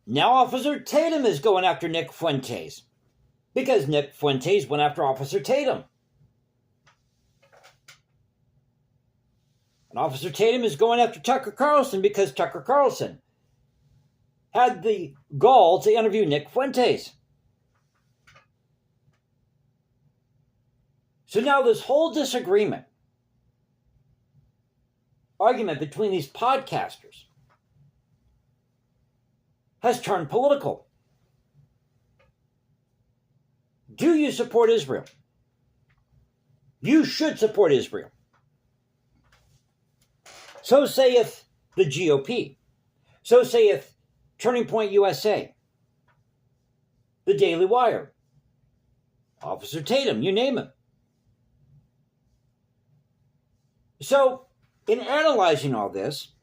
Now Officer Tatum is going after Nick Fuentes because Nick Fuentes went after Officer Tatum. And Officer Tatum is going after Tucker Carlson because Tucker Carlson had the gall to interview Nick Fuentes. So now this whole argument between these podcasters has turned political. Do you support Israel? You should support Israel. So saith the GOP. So saith Turning Point USA, the Daily Wire, Officer Tatum, you name him. So, in analyzing all this,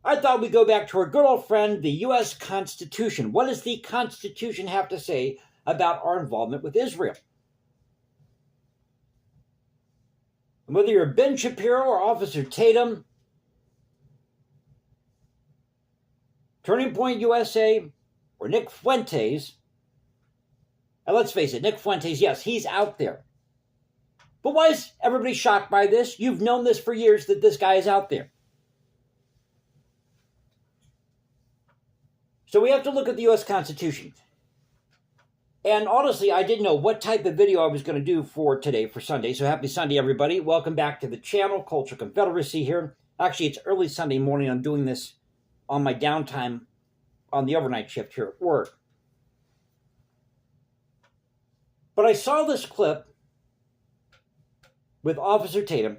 I thought we'd go back to our good old friend, the U.S. Constitution. What does the Constitution have to say about our involvement with Israel? And whether you're Ben Shapiro or Officer Tatum, Turning Point USA, or Nick Fuentes, and let's face it, Nick Fuentes, yes, he's out there. But why is everybody shocked by this? You've known this for years that this guy is out there. So we have to look at the U.S. Constitution. And honestly, I didn't know what type of video I was going to do for today, for Sunday. So happy Sunday, everybody. Welcome back to the channel, Culture Confederacy here. Actually, it's early Sunday morning. I'm doing this on my downtime on the overnight shift here at work. But I saw this clip with Officer Tatum.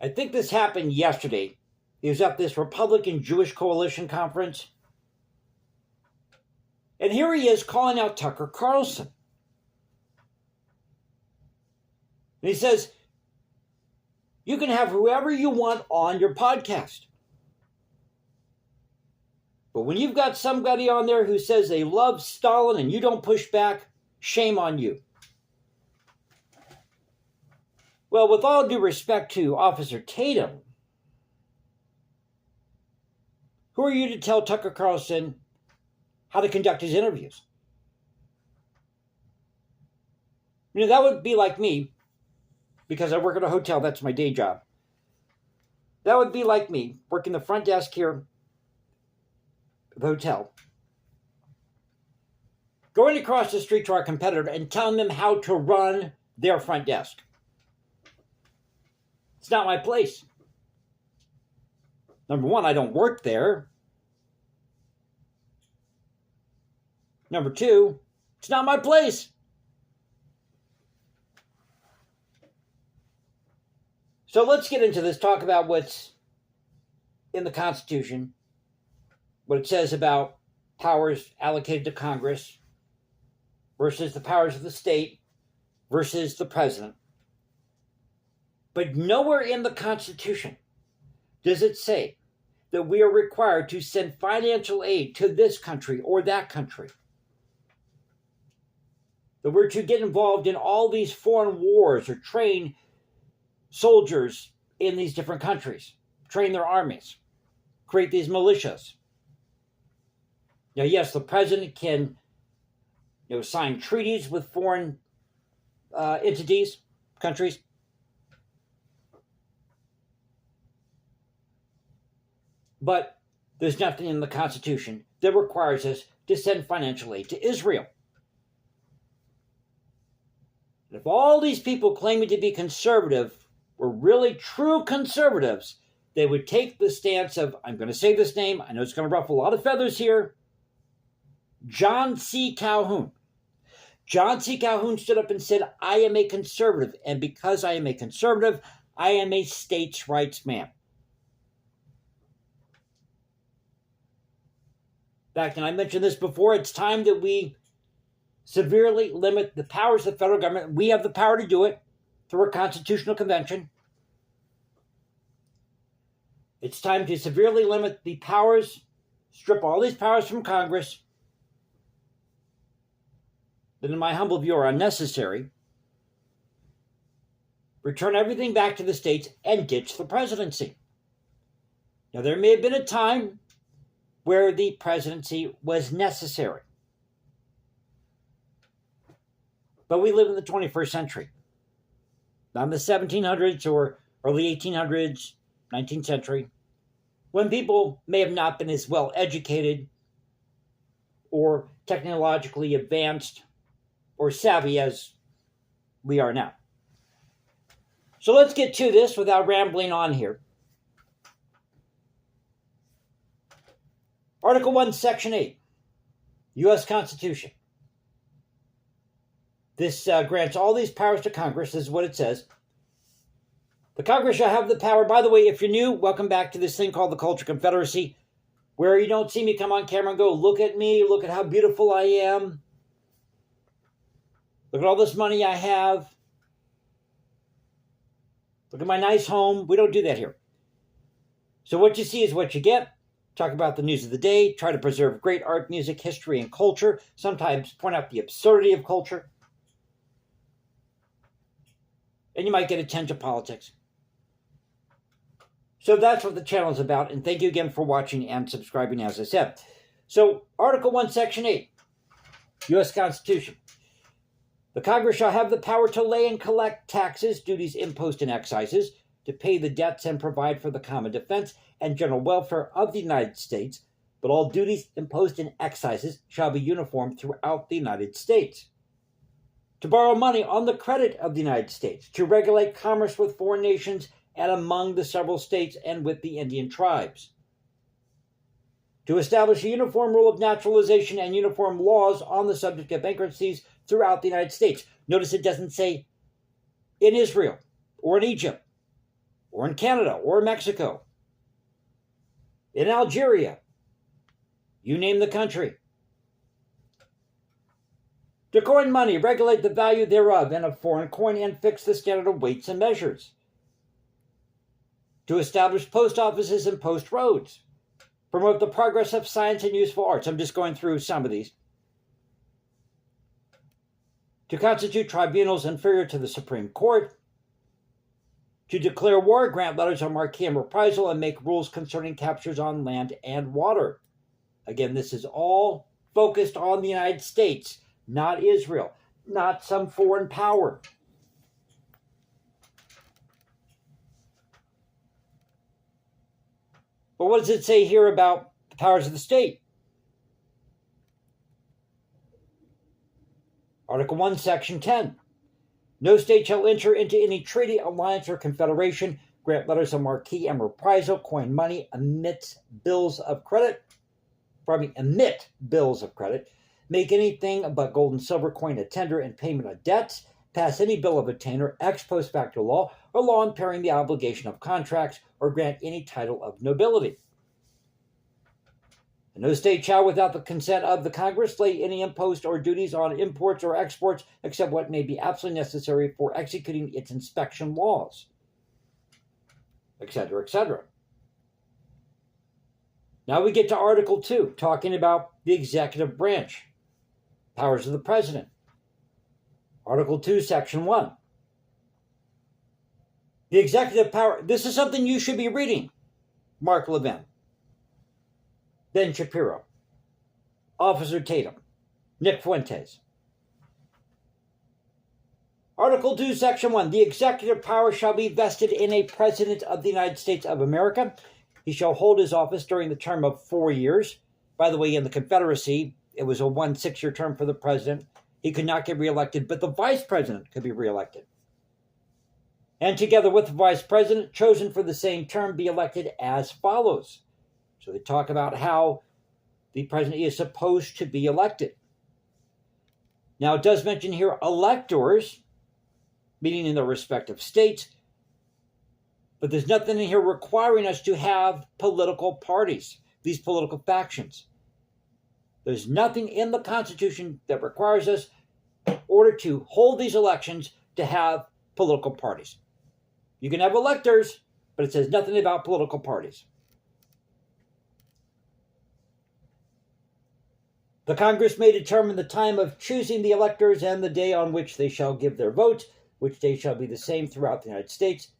I think this happened yesterday. He was at this Republican Jewish Coalition conference. And here he is calling out Tucker Carlson. And he says, you can have whoever you want on your podcast. But when you've got somebody on there who says they love Stalin and you don't push back, shame on you. Well, with all due respect to Officer Tatum, who are you to tell Tucker Carlson how to conduct his interviews? You know, that would be like me, because I work at a hotel, that's my day job. That would be like me working the front desk here at the hotel, going across the street to our competitor and telling them how to run their front desk. It's not my place. Number one, I don't work there. Number two, it's not my place. So let's get into this, talk about what's in the Constitution, what it says about powers allocated to Congress versus the powers of the state versus the president. But nowhere in the Constitution does it say that we are required to send financial aid to this country or that country. That we're to get involved in all these foreign wars or train soldiers in these different countries, train their armies, create these militias. Now, yes, the president can, sign treaties with foreign entities, countries. But there's nothing in the Constitution that requires us to send financial aid to Israel. And if all these people claiming to be conservative were really true conservatives, they would take the stance of, I'm going to say this name, I know it's going to ruffle a lot of feathers here, John C. Calhoun. John C. Calhoun stood up and said, I am a conservative, and because I am a conservative, I am a states' rights man. In fact, and I mentioned this before, it's time that we severely limit the powers of the federal government. We have the power to do it through our constitutional convention. It's time to severely limit the powers, strip all these powers from Congress that, in my humble view, are unnecessary. Return everything back to the states and ditch the presidency. Now, there may have been a time where the presidency was necessary. But we live in the 21st century, not in the 1700s or early 1800s, 19th century, when people may have not been as well educated or technologically advanced or savvy as we are now. So let's get to this without rambling on here. Article 1, Section 8, U.S. Constitution. This grants all these powers to Congress. This is what it says. The Congress shall have the power. By the way, if you're new, welcome back to this thing called the Culture Confederacy, where you don't see me come on camera and go, look at me, look at how beautiful I am. Look at all this money I have. Look at my nice home. We don't do that here. So what you see is what you get. Talk about the news of the day. Try to preserve great art, music, history, and culture. Sometimes point out the absurdity of culture. And you might get a tinge of politics. So that's what the channel is about. And thank you again for watching and subscribing, as I said. So Article 1, Section 8, U.S. Constitution. The Congress shall have the power to lay and collect taxes, duties, imposts, and excises, to pay the debts and provide for the common defense and general welfare of the United States, but all duties, imposts, and excises shall be uniform throughout the United States. To borrow money on the credit of the United States, to regulate commerce with foreign nations and among the several states and with the Indian tribes. To establish a uniform rule of naturalization and uniform laws on the subject of bankruptcies throughout the United States. Notice it doesn't say in Israel, or in Egypt, or in Canada, or Mexico, in Algeria. You name the country. To coin money, regulate the value thereof and of foreign coin, and fix the standard of weights and measures. To establish post offices and post roads. Promote the progress of science and useful arts. I'm just going through some of these. To constitute tribunals inferior to the Supreme Court. To declare war, grant letters of marque and reprisal, and make rules concerning captures on land and water. Again, this is all focused on the United States, not Israel, not some foreign power. But what does it say here about the powers of the state? Article 1, Section 10. No state shall enter into any treaty, alliance, or confederation, grant letters of marque and reprisal, coin money, emit bills of credit, make anything but gold and silver coin a tender in payment of debts, pass any bill of attainder, ex post facto law, or law impairing the obligation of contracts, or grant any title of nobility. And no state shall, without the consent of the Congress, lay any impost or duties on imports or exports, except what may be absolutely necessary for executing its inspection laws, etc., etc. Now we get to Article 2, talking about the executive branch, powers of the president. Article 2, Section 1. The executive power, this is something you should be reading. Mark Levin, Ben Shapiro, Officer Tatum, Nick Fuentes. Article 2, Section 1. The executive power shall be vested in a President of the United States of America. He shall hold his office during the term of 4 years. By the way, in the Confederacy, it was a 1 6-year term for the president. He could not get reelected, but the vice president could be reelected. And together with the vice president, chosen for the same term, be elected as follows. So they talk about how the president is supposed to be elected. Now, it does mention here electors, meaning in their respective states, but there's nothing in here requiring us to have political parties, these political factions. There's nothing in the Constitution that requires us, in order to hold these elections, to have political parties. You can have electors, but it says nothing about political parties. The Congress may determine the time of choosing the electors and the day on which they shall give their votes, which day shall be the same throughout the United States.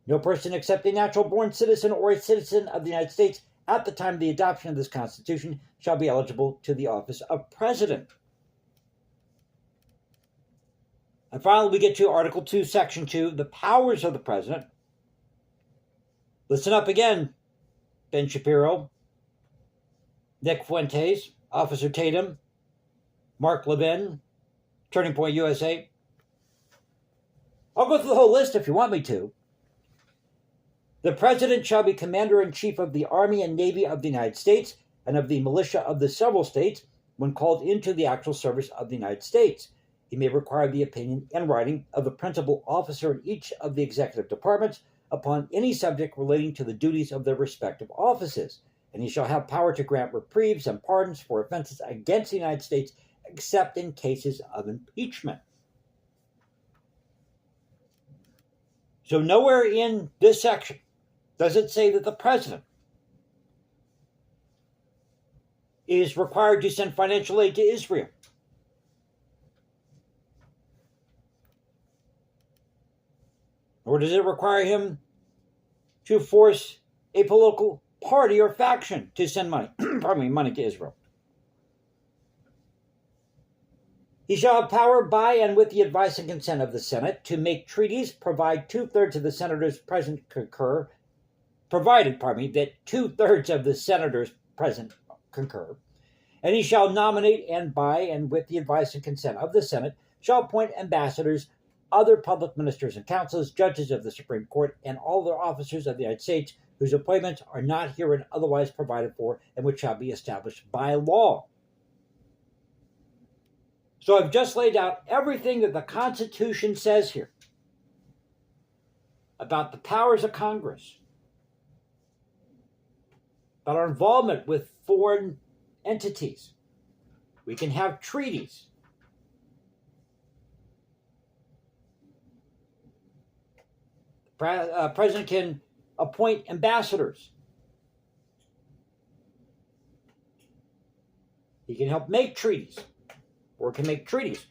No person except a natural-born citizen or a citizen of the United States at the time of the adoption of this Constitution shall be eligible to the office of President. And finally, we get to Article 2, Section 2, the powers of the President. Listen up again, Ben Shapiro, Nick Fuentes, Officer Tatum, Mark Levin, Turning Point USA. I'll go through the whole list if you want me to. The President shall be Commander-in-Chief of the Army and Navy of the United States and of the militia of the several states when called into the actual service of the United States. He may require the opinion in writing of the principal officer in each of the executive departments upon any subject relating to the duties of their respective offices, and he shall have power to grant reprieves and pardons for offenses against the United States except in cases of impeachment. So nowhere in this section does it say that the President is required to send financial aid to Israel. Or does it require him to force a political party or faction to send money, money to Israel? He shall have power by and with the advice and consent of the Senate to make treaties, provided 2/3 of the senators present concur, and he shall nominate and by and with the advice and consent of the Senate shall appoint ambassadors, other public ministers and counsels, judges of the Supreme Court, and all other officers of the United States whose appointments are not herein otherwise provided for and which shall be established by law. So I've just laid out everything that the Constitution says here about the powers of Congress, about our involvement with foreign entities. We can have treaties. The president can appoint ambassadors. He can help make treaties, or can make treaties.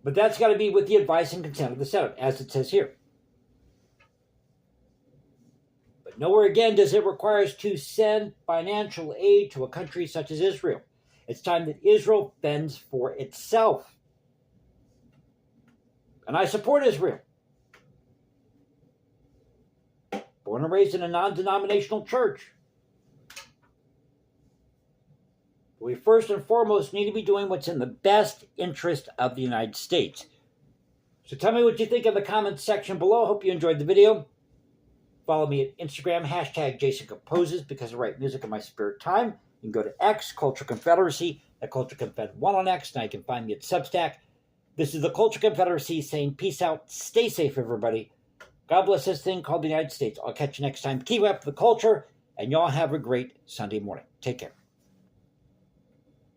But that's got to be with the advice and consent of the Senate, as it says here. But nowhere again does it require us to send financial aid to a country such as Israel. It's time that Israel fends for itself. And I support Israel. Born and raised in a non-denominational church. We first and foremost need to be doing what's in the best interest of the United States. So tell me what you think in the comments section below. Hope you enjoyed the video. Follow me at Instagram, #JasonComposes, because I write music in my spare time. You can go to X, Culture Confederacy, at Culture Confed 1 on X. Now you can find me at Substack. This is the Culture Confederacy saying peace out. Stay safe, everybody. God bless this thing called the United States. I'll catch you next time. Keep up the culture, and y'all have a great Sunday morning. Take care.